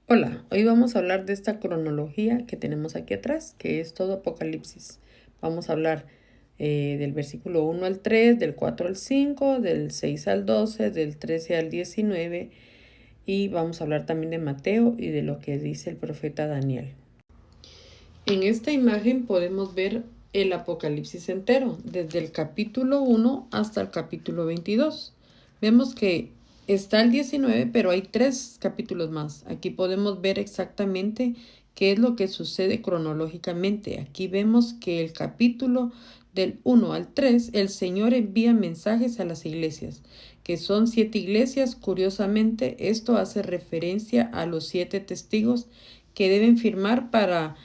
Hola, hoy vamos a hablar de esta cronología que tenemos aquí atrás, que es todo Apocalipsis. Vamos a hablar del versículo 1 al 3, del 4 al 5, del 6 al 12, del 13 al 19 y vamos a hablar también de Mateo y de lo que dice el profeta Daniel. En esta imagen podemos ver el Apocalipsis entero, desde el capítulo 1 hasta el capítulo 22. Vemos que está el 19, pero hay 3 capítulos más. Aquí podemos ver exactamente qué es lo que sucede cronológicamente. Aquí vemos que el capítulo del 1 al 3, el Señor envía mensajes a las iglesias, que son 7 iglesias. Curiosamente, esto hace referencia a los 7 testigos que deben firmar para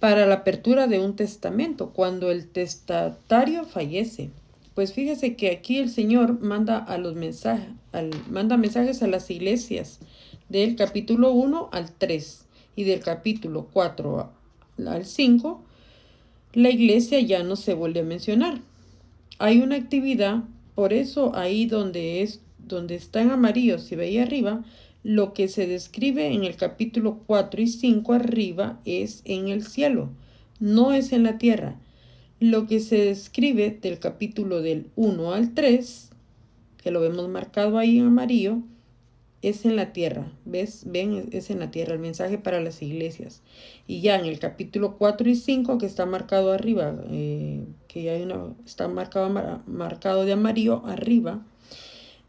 la apertura de un testamento, cuando el testatario fallece. Pues fíjese que aquí el Señor manda a los manda mensajes a las iglesias del capítulo 1 al 3 y del capítulo 4 al 5. La iglesia ya no se vuelve a mencionar. Hay una actividad, por eso ahí donde está en amarillo, si veía arriba, lo que se describe en el capítulo 4 y 5 arriba es en el cielo, no es en la tierra. Lo que se describe del capítulo del 1 al 3, que lo vemos marcado ahí en amarillo, es en la tierra. Ven, es en la tierra el mensaje para las iglesias. Y ya en el capítulo 4 y 5, que está marcado arriba, que ya está marcado de amarillo arriba.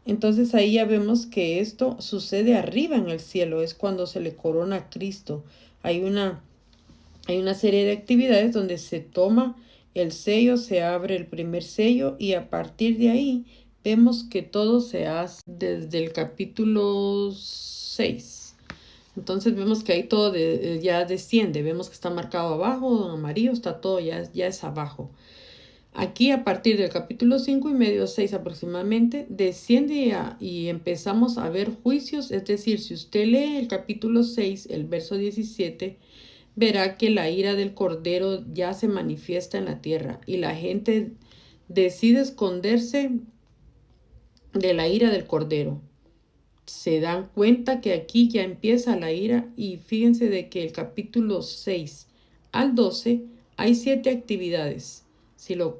Entonces ahí ya vemos que esto sucede arriba en el cielo, es cuando se le corona a Cristo. Hay una serie de actividades donde se toma el sello, se abre el primer sello y a partir de ahí vemos que todo se hace desde el capítulo 6. Entonces vemos que ahí todo ya desciende, vemos que está marcado abajo, en amarillo, está todo ya es abajo. Aquí a partir del capítulo 5 y medio, 6 aproximadamente, desciende y empezamos a ver juicios. Es decir, si usted lee el capítulo 6, el verso 17, verá que la ira del Cordero ya se manifiesta en la tierra y la gente decide esconderse de la ira del Cordero. Se dan cuenta que aquí ya empieza la ira y fíjense de que el capítulo 6 al 12 hay 7 actividades. Si lo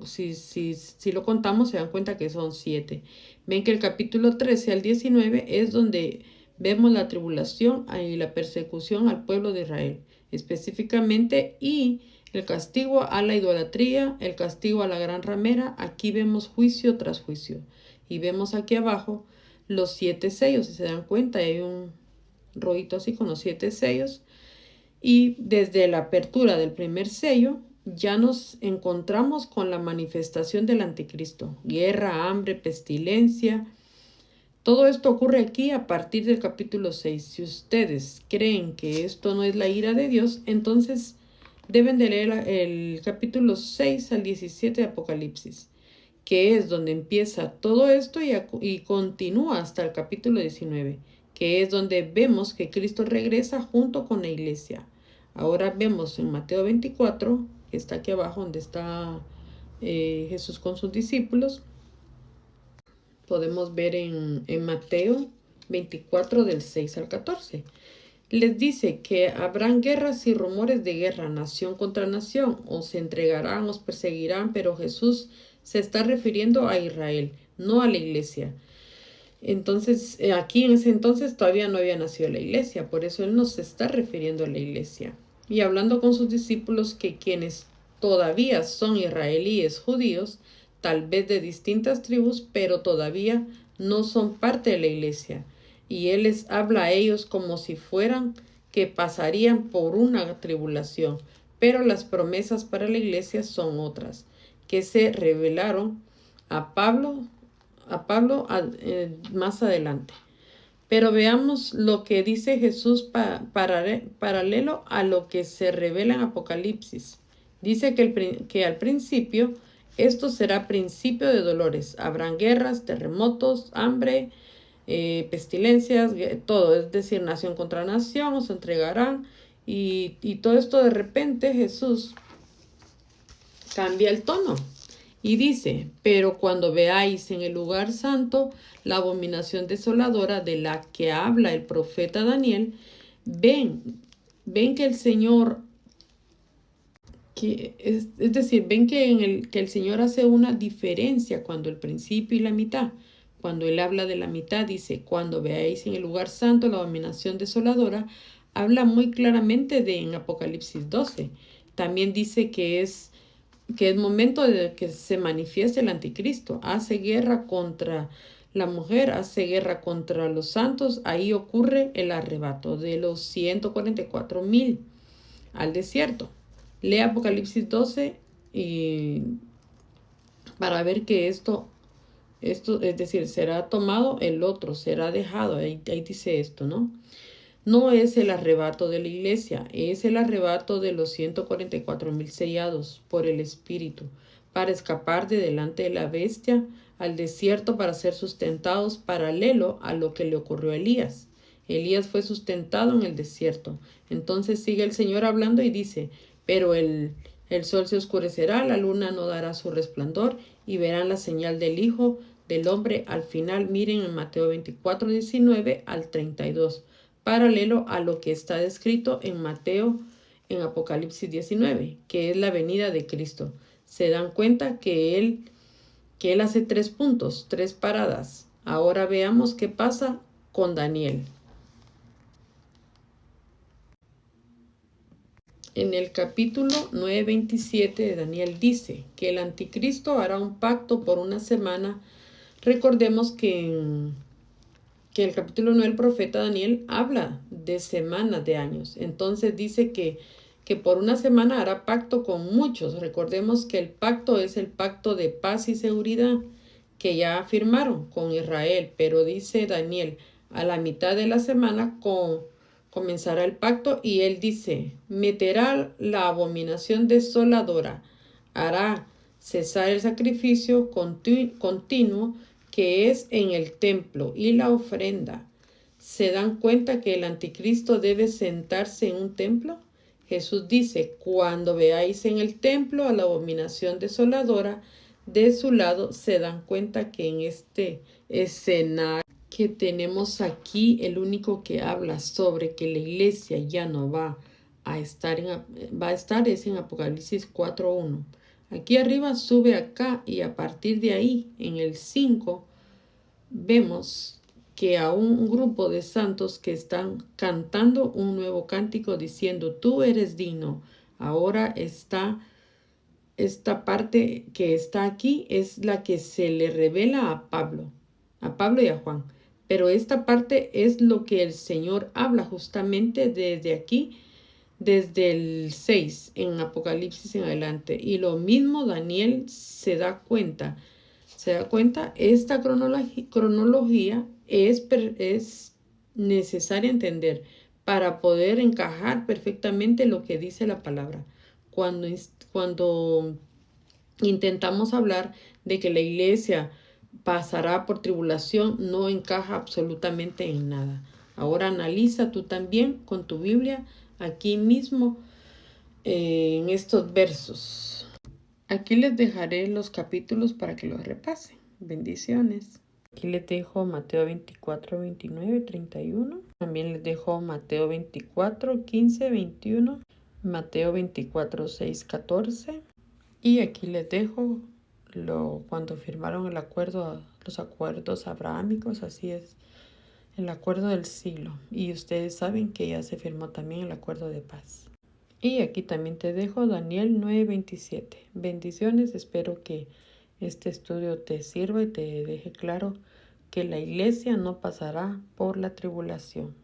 contamos se dan cuenta que son 7. Ven que el capítulo 13 al 19 es donde vemos la tribulación y la persecución al pueblo de Israel específicamente, y el castigo a la idolatría, el castigo a la gran ramera. Aquí vemos juicio tras juicio y vemos aquí abajo los 7 sellos. Si se dan cuenta, hay un rollito así con los 7 sellos. Y desde la apertura del primer sello ya nos encontramos con la manifestación del anticristo. Guerra, hambre, pestilencia. Todo esto ocurre aquí a partir del capítulo 6. Si ustedes creen que esto no es la ira de Dios, entonces deben de leer el capítulo 6 al 17 de Apocalipsis, que es donde empieza todo esto y continúa hasta el capítulo 19, que es donde vemos que Cristo regresa junto con la iglesia. Ahora vemos en Mateo 24, que está aquí abajo donde está Jesús con sus discípulos. Podemos ver en Mateo 24 del 6 al 14. Les dice que habrán guerras y rumores de guerra, nación contra nación, os entregarán, os perseguirán, pero Jesús se está refiriendo a Israel, no a la iglesia. Entonces, aquí en ese entonces todavía no había nacido la iglesia, por eso él no se está refiriendo a la iglesia. Y hablando con sus discípulos, que quienes todavía son israelíes judíos, tal vez de distintas tribus, pero todavía no son parte de la iglesia. Y él les habla a ellos como si fueran que pasarían por una tribulación, pero las promesas para la iglesia son otras, que se revelaron a Pablo más adelante. Pero veamos lo que dice Jesús paralelo a lo que se revela en Apocalipsis. Dice que al principio esto será principio de dolores. Habrán guerras, terremotos, hambre, pestilencias, todo. Es decir, nación contra nación, os entregarán. Y todo esto de repente Jesús cambia el tono. Y dice, pero cuando veáis en el lugar santo la abominación desoladora de la que habla el profeta Daniel, ven que el Señor, es decir, ven que el Señor hace una diferencia cuando el principio y la mitad. Cuando Él habla de la mitad, dice, cuando veáis en el lugar santo la abominación desoladora, habla muy claramente de en Apocalipsis 12. También dice que es momento de que se manifieste el anticristo. Hace guerra contra la mujer, hace guerra contra los santos. Ahí ocurre el arrebato de los 144,000 al desierto. Lee Apocalipsis 12 y para ver que esto, es decir, será tomado el otro, será dejado. Ahí dice esto, ¿no? No es el arrebato de la iglesia, es el arrebato de los 144,000 sellados por el Espíritu, para escapar de delante de la bestia al desierto para ser sustentados paralelo a lo que le ocurrió a Elías. Elías fue sustentado en el desierto. Entonces sigue el Señor hablando y dice, pero el sol se oscurecerá, la luna no dará su resplandor y verán la señal del Hijo del Hombre al final. Miren en Mateo 24, 19 al 32. Paralelo a lo que está descrito en Mateo, en Apocalipsis 19, que es la venida de Cristo. Se dan cuenta que él hace 3 puntos, 3 paradas. Ahora veamos qué pasa con Daniel. En el capítulo 9:27 de Daniel dice que el anticristo hará un pacto por una semana. Recordemos que el capítulo 9 del profeta Daniel habla de semanas, de años. Entonces dice que por una semana hará pacto con muchos. Recordemos que el pacto es el pacto de paz y seguridad que ya firmaron con Israel. Pero dice Daniel, a la mitad de la semana comenzará el pacto y él dice, meterá la abominación desoladora, hará cesar el sacrificio continuo que es en el templo y la ofrenda. ¿Se dan cuenta que el anticristo debe sentarse en un templo? Jesús dice, cuando veáis en el templo a la abominación desoladora de su lado, se dan cuenta que en este escenario que tenemos aquí, el único que habla sobre que la iglesia ya no va a estar es en Apocalipsis 4:1. Aquí arriba sube acá y a partir de ahí, en el 5, vemos que a un grupo de santos que están cantando un nuevo cántico diciendo, tú eres digno. Ahora esta parte que está aquí es la que se le revela a Pablo y a Juan. Pero esta parte es lo que el Señor habla justamente desde aquí, desde el 6 en Apocalipsis en adelante. Y lo mismo Daniel se da cuenta, esta cronología es necesaria entender para poder encajar perfectamente lo que dice la palabra. Cuando intentamos hablar de que la iglesia pasará por tribulación, no encaja absolutamente en nada. Ahora analiza tú también con tu Biblia aquí mismo en estos versos. Aquí les dejaré los capítulos para que los repasen. Bendiciones. Aquí les dejo Mateo 24, 29, 31. También les dejo Mateo 24, 15, 21. Mateo 24, 6, 14. Y aquí les dejo cuando firmaron el acuerdo, los acuerdos abrahámicos, así es, el acuerdo del siglo. Y ustedes saben que ya se firmó también el acuerdo de paz. Y aquí también te dejo Daniel 9:27. Bendiciones, espero que este estudio te sirva y te deje claro que la iglesia no pasará por la tribulación.